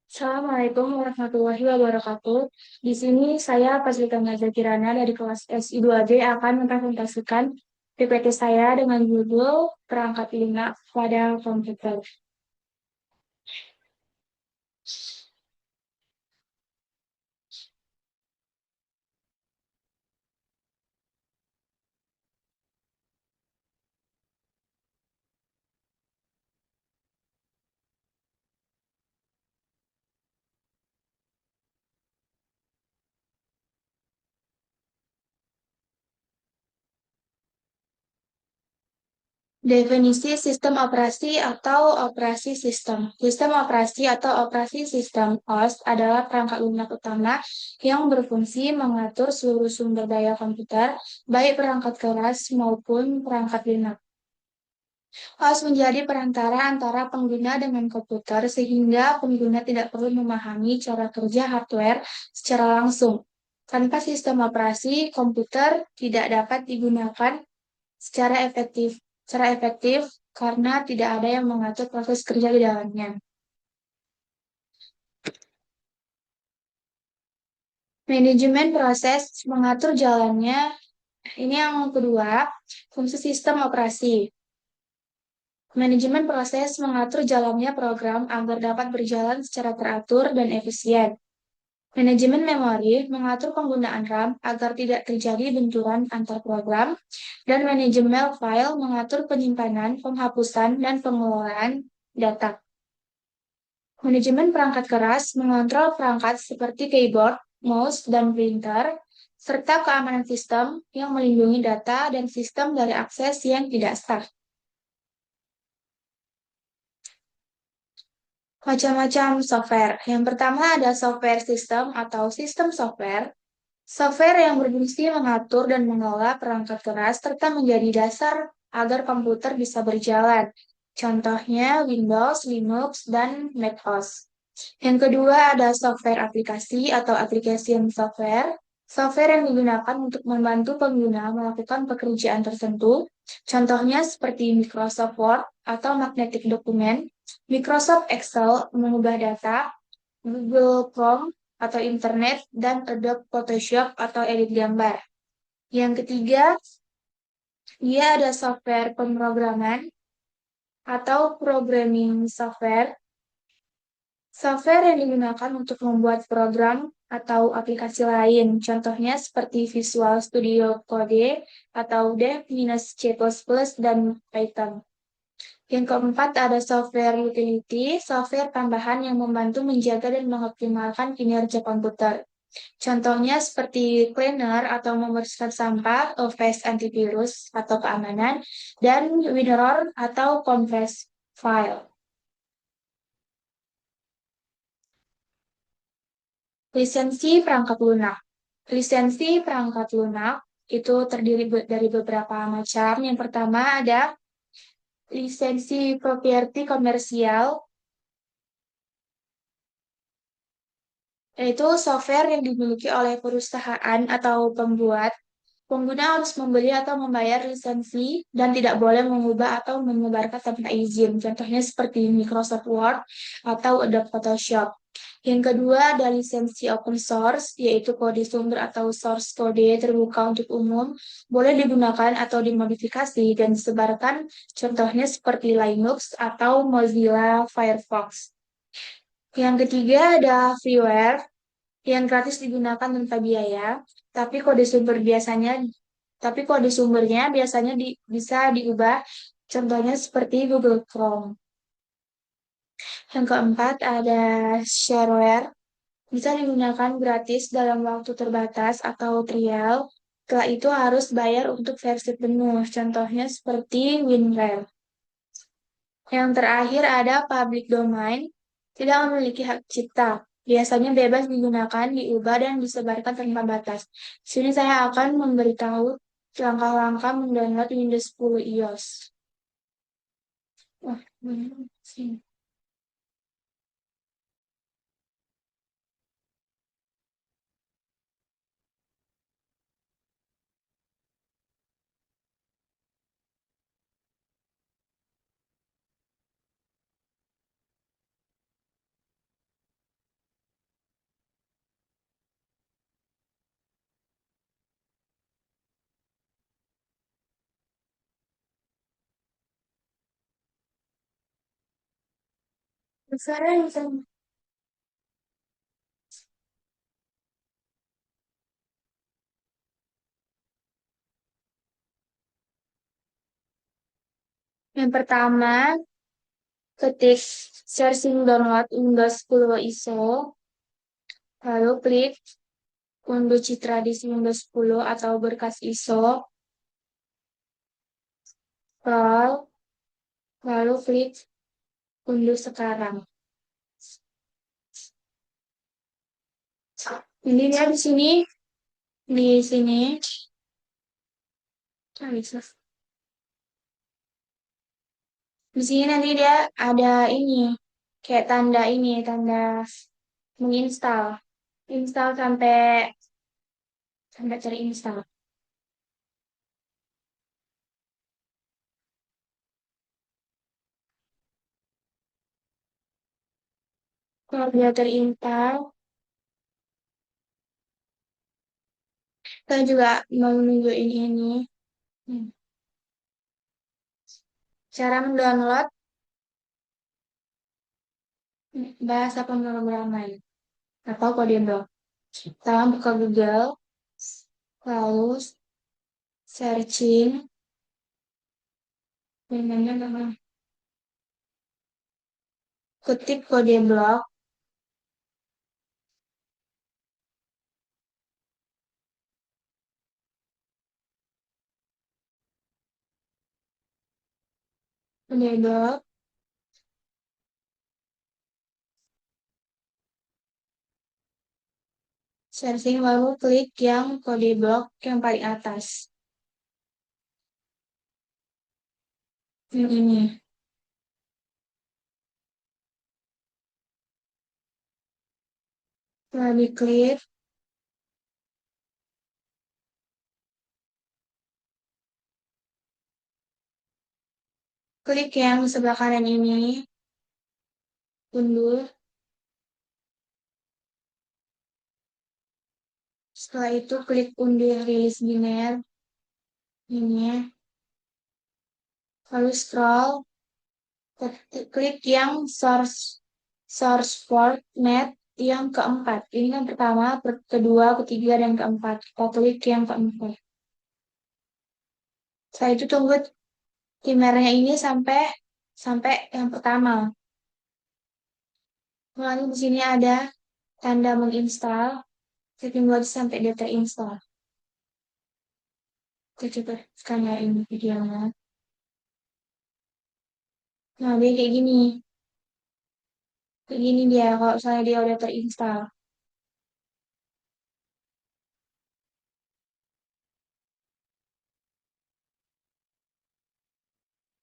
Assalamualaikum warahmatullahi wabarakatuh. Di sini saya Fazlita Naza Kirana dari kelas SI2D akan mempresentasikan PPT saya dengan judul Perangkat Lunak pada Komputer. Definisi sistem operasi atau operasi sistem. Sistem operasi atau operasi sistem OS adalah perangkat lunak utama yang berfungsi mengatur seluruh sumber daya komputer, baik perangkat keras maupun perangkat lunak. OS menjadi perantara antara pengguna dengan komputer sehingga pengguna tidak perlu memahami cara kerja hardware secara langsung. Tanpa sistem operasi, komputer tidak dapat digunakan secara efektif, karena tidak ada yang mengatur proses kerja di dalamnya. Manajemen proses mengatur jalannya. Ini yang kedua, fungsi sistem operasi. Manajemen proses mengatur jalannya program agar dapat berjalan secara teratur dan efisien. Manajemen memori mengatur penggunaan RAM agar tidak terjadi benturan antar program, dan manajemen file mengatur penyimpanan, penghapusan, dan pengelolaan data. Manajemen perangkat keras mengontrol perangkat seperti keyboard, mouse, dan printer, serta keamanan sistem yang melindungi data dan sistem dari akses yang tidak sah. Macam-macam software. Yang pertama ada software system atau sistem software. Software yang berfungsi mengatur dan mengelola perangkat keras serta menjadi dasar agar komputer bisa berjalan. Contohnya Windows, Linux, dan macOS. Yang kedua ada software aplikasi atau application software. Software yang digunakan untuk membantu pengguna melakukan pekerjaan tertentu. Contohnya seperti Microsoft Word atau Magnetic Document, Microsoft Excel mengubah data, Google Chrome atau Internet, dan Adobe Photoshop atau edit gambar. Yang ketiga, dia ada software pemrograman atau programming software. Software yang digunakan untuk membuat program atau aplikasi lain, contohnya seperti Visual Studio Code atau Dev minus C++ dan Python. Yang keempat ada software utility, software tambahan yang membantu menjaga dan mengoptimalkan kinerja komputer. Contohnya seperti cleaner atau membersihkan sampah, OVS antivirus atau keamanan, dan WinRAR atau compress file. Lisensi perangkat lunak. Lisensi perangkat lunak itu terdiri dari beberapa macam. Yang pertama ada lisensi properti komersial, yaitu software yang dimiliki oleh perusahaan atau pembuat. Pengguna harus membeli atau membayar lisensi dan tidak boleh mengubah atau menyebarkan tanpa izin. Contohnya seperti Microsoft Word atau Adobe Photoshop. Yang kedua ada lisensi open source, yaitu kode sumber atau source code terbuka untuk umum, boleh digunakan atau dimodifikasi dan disebarkan, contohnya seperti Linux atau Mozilla Firefox. Yang ketiga ada freeware, yang gratis digunakan tanpa biaya, tapi kode sumber biasanya, tapi kode sumbernya biasanya bisa diubah, contohnya seperti Google Chrome. Yang keempat ada shareware, bisa digunakan gratis dalam waktu terbatas atau trial. Setelah itu harus bayar untuk versi penuh, contohnya seperti WinRAR. Yang terakhir ada public domain, tidak memiliki hak cipta. Biasanya bebas digunakan, diubah, dan disebarkan tanpa batas. Di sini saya akan memberitahu langkah-langkah mendownload Windows 10 iOS. Wah, sini. Sekarang yang pertama, ketik searching download Windows 10 ISO, lalu klik unduh citra di Windows 10 atau berkas ISO, scroll, lalu klik unduh sekarang. Ini dia di sini, ah, bisa. Di sini nanti dia ada ini, kayak tanda ini, tanda menginstal. Install sampai cari install. Kalau dia terinstall, kita juga mau nunjukin ini. Hmm. Cara mendownload bahasa pemrograman atau kode blok. Kita buka Google, lalu searching, namanya ketik kode blok, kode blok, searching, lalu klik yang kode blok yang paling atas. Ini. Setelah diklik, klik yang sebelah kanan ini, unduh. Setelah itu klik unduh rilis biner, ini. Lalu scroll, klik yang source port net yang keempat. Ini yang pertama, kedua, ketiga, dan keempat. Kita klik yang keempat. Setelah itu tunggu timernya ini sampai sampai yang pertama. Lalu di sini ada tanda menginstal. Kita tunggu sampai dia terinstall. Kita coba scanner ini videonya. Nah, dia kayak gini. Kayak gini dia kalau misalnya dia udah terinstall.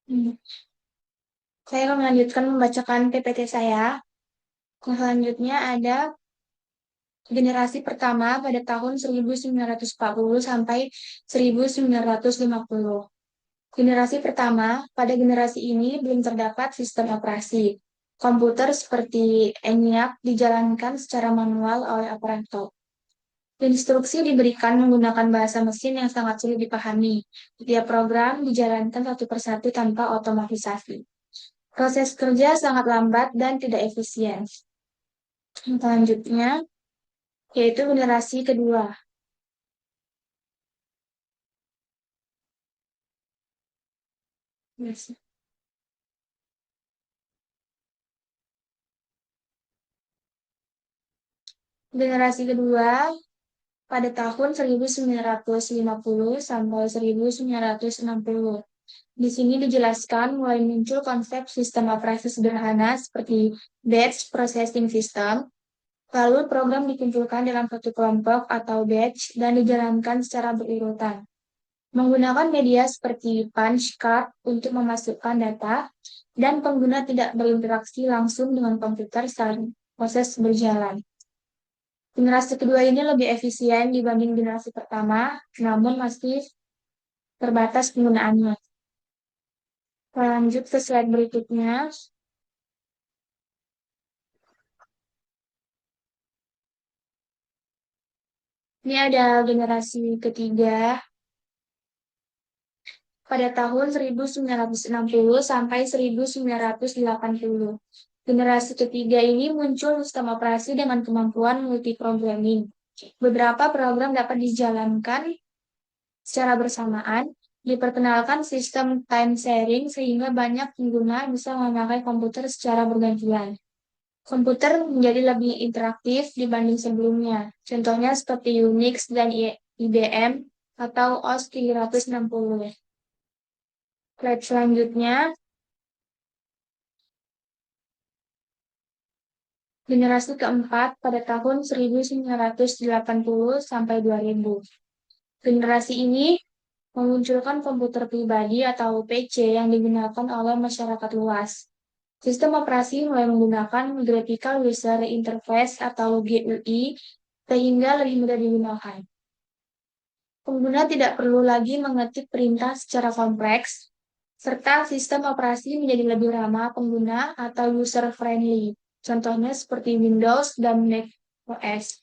Hmm. Saya akan melanjutkan membacakan PPT saya. Yang selanjutnya ada generasi pertama pada tahun 1940 sampai 1950. Generasi pertama, pada generasi ini belum terdapat sistem operasi. Komputer seperti ENIAC dijalankan secara manual oleh operator. Instruksi diberikan menggunakan bahasa mesin yang sangat sulit dipahami. Setiap program dijalankan satu persatu tanpa otomatisasi. Proses kerja sangat lambat dan tidak efisien. Selanjutnya, yaitu generasi kedua. Generasi kedua pada tahun 1950 sampai 1960. Di sini dijelaskan mulai muncul konsep sistem operasi sederhana seperti batch processing system. Lalu program dikumpulkan dalam satu kelompok atau batch dan dijalankan secara berurutan. Menggunakan media seperti punch card untuk memasukkan data dan pengguna tidak berinteraksi langsung dengan komputer saat proses berjalan. Generasi kedua ini lebih efisien dibanding generasi pertama, namun masih terbatas penggunaannya. Lanjut ke slide berikutnya. Ini ada generasi ketiga pada tahun 1960 sampai 1980. Generasi ketiga ini muncul sistem operasi dengan kemampuan multiprogramming. Beberapa program dapat dijalankan secara bersamaan, diperkenalkan sistem time sharing sehingga banyak pengguna bisa memakai komputer secara bergantian. Komputer menjadi lebih interaktif dibanding sebelumnya. Contohnya seperti Unix dan IBM atau OS 360. Slide selanjutnya, generasi keempat pada tahun 1980 sampai 2000. Generasi ini memunculkan komputer pribadi atau PC yang digunakan oleh masyarakat luas. Sistem operasi mulai menggunakan Graphical User Interface atau GUI sehingga lebih mudah digunakan. Pengguna tidak perlu lagi mengetik perintah secara kompleks, serta sistem operasi menjadi lebih ramah pengguna atau user-friendly. Contohnya seperti Windows dan Mac OS.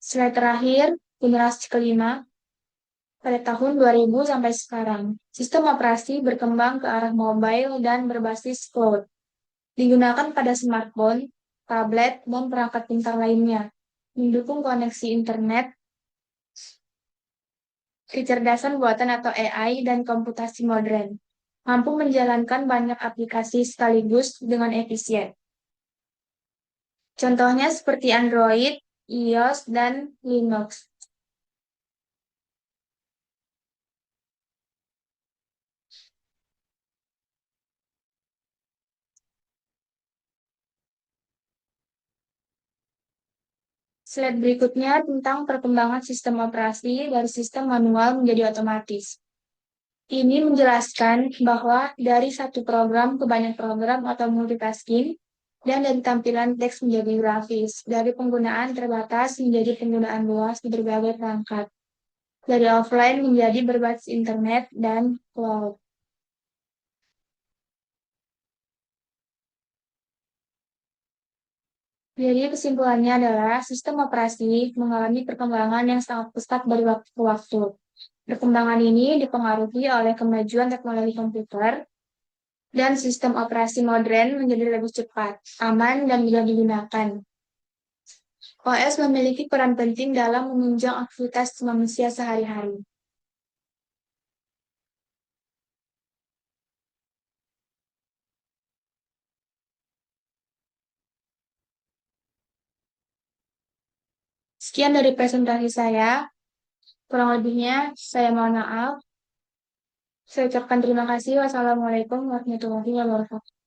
Slide terakhir, generasi kelima, pada tahun 2000 sampai sekarang, sistem operasi berkembang ke arah mobile dan berbasis cloud. Digunakan pada smartphone, tablet, dan perangkat pintar lainnya. Mendukung koneksi internet, kecerdasan buatan atau AI, dan komputasi modern. Mampu menjalankan banyak aplikasi sekaligus dengan efisien. Contohnya seperti Android, iOS, dan Linux. Slide berikutnya tentang perkembangan sistem operasi dari sistem manual menjadi otomatis. Ini menjelaskan bahwa dari satu program ke banyak program atau multitasking, dan dari tampilan teks menjadi grafis, dari penggunaan terbatas menjadi penggunaan luas di berbagai perangkat, dari offline menjadi berbasis internet dan cloud. Jadi kesimpulannya adalah sistem operasi mengalami perkembangan yang sangat pesat dari waktu ke waktu. Perkembangan ini dipengaruhi oleh kemajuan teknologi komputer dan sistem operasi modern menjadi lebih cepat, aman, dan mudah digunakan. OS memiliki peran penting dalam menunjang aktivitas manusia sehari-hari. Sekian dari presentasi saya. Kurang lebihnya, saya mohon maaf. Saya ucapkan terima kasih. Wassalamualaikum warahmatullahi wabarakatuh.